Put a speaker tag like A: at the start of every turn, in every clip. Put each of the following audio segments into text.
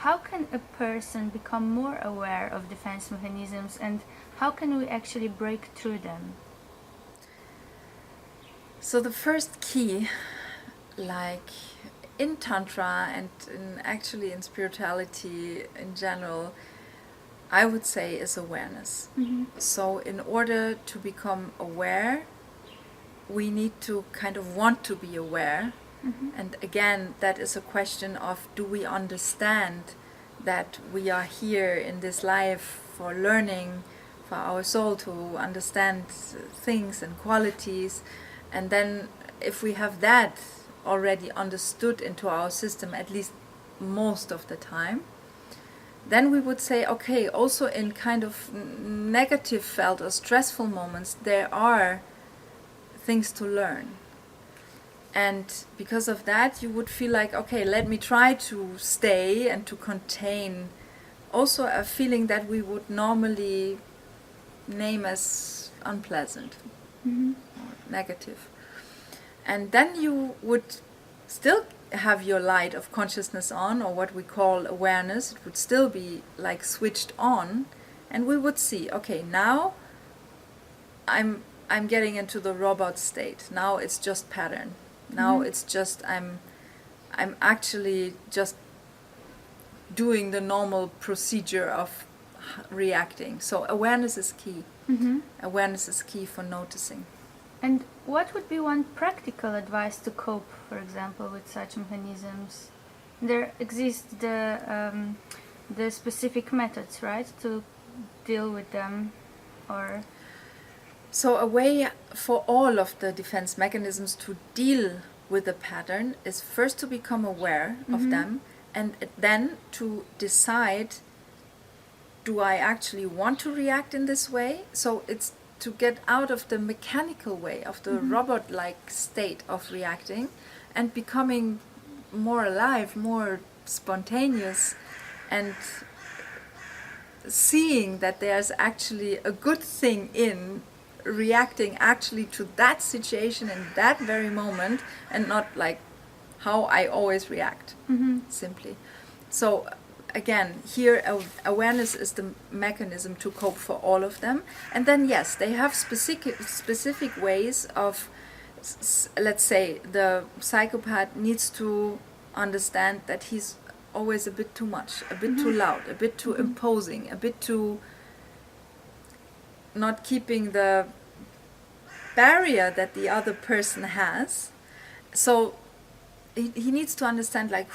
A: how can a person become more aware of defense mechanisms, and how can we actually break through them?
B: So the first key, like in Tantra and actually in spirituality in general, I would say is awareness. So in order to become aware, we need to kind of want to be aware. And again, that is a question of, do we understand that we are here in this life for learning, for our soul to understand things and qualities. And then if we have that already understood into our system, at least most of the time, then we would say, okay, also in kind of negative felt or stressful moments, there are things to learn. And because of that, you would feel like, okay, let me try to stay and to contain also a feeling that we would normally name as unpleasant or negative. And then you would still have your light of consciousness on, or what we call awareness. It would still be like switched on, and we would see, okay, now I'm getting into the robot state. Now it's just pattern. Now it's just I'm actually just doing the normal procedure of reacting. So awareness is key. Awareness is key for noticing.
A: And what would be one practical advice to cope, for example, with such mechanisms? There exist the specific methods, right, to deal with them, or...
B: So a way for all of the defense mechanisms to deal with the pattern is first to become aware of them, and then to decide, do I actually want to react in this way? So it's to get out of the mechanical way, of the robot-like state of reacting, and becoming more alive, more spontaneous, and seeing that there's actually a good thing in reacting actually to that situation in that very moment, and not like how I always react, simply. So again, here awareness is the mechanism to cope for all of them. And then yes, they have specific ways of, let's say the psychopath needs to understand that he's always a bit too much, a bit too loud, a bit too imposing, a bit too not keeping the barrier that the other person has. So he needs to understand, like,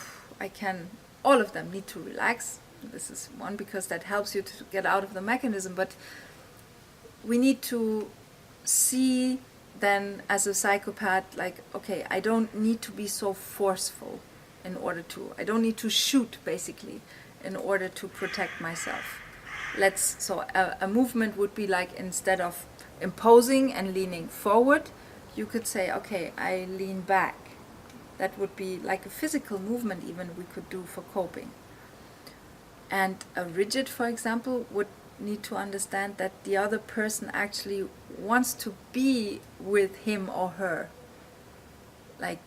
B: all of them need to relax. This is one, because that helps you to get out of the mechanism. But we need to see then as a psychopath, like, okay, I don't need to be so forceful I don't need to shoot, basically, in order to protect myself. So a movement would be like, instead of imposing and leaning forward, you could say, okay, I lean back. That would be like a physical movement even we could do for coping. And a rigid, for example, would need to understand that the other person actually wants to be with him or her. Like,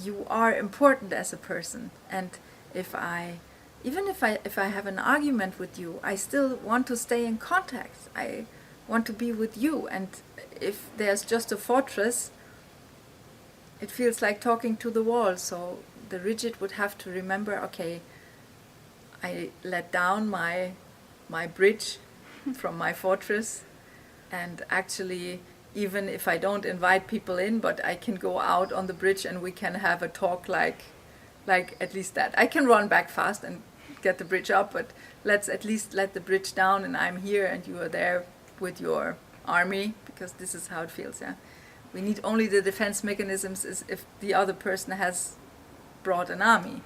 B: you are important as a person, and if I have an argument with you, I still want to stay in contact. I want to be with you, and if there's just a fortress, it feels like talking to the wall. So the rigid would have to remember, okay, I let down my bridge from my fortress, and actually, even if I don't invite people in, but I can go out on the bridge and we can have a talk, like at least that. I can run back fast and get the bridge up, but let's at least let the bridge down, and I'm here and you are there with your army, because this is how it feels, yeah. We need only the defense mechanisms is if the other person has brought an army.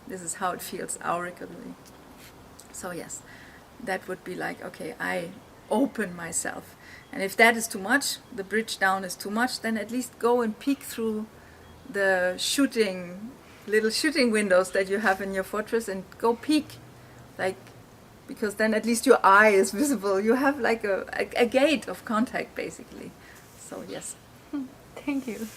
B: This is how it feels aurically. So yes, that would be like, okay, I open myself. And if that is too much, the bridge down is too much, then at least go and peek through the little shooting windows that you have in your fortress, and go peek, like, because then at least your eye is visible. You have like a gate of contact, basically. So yes.
A: Thank you.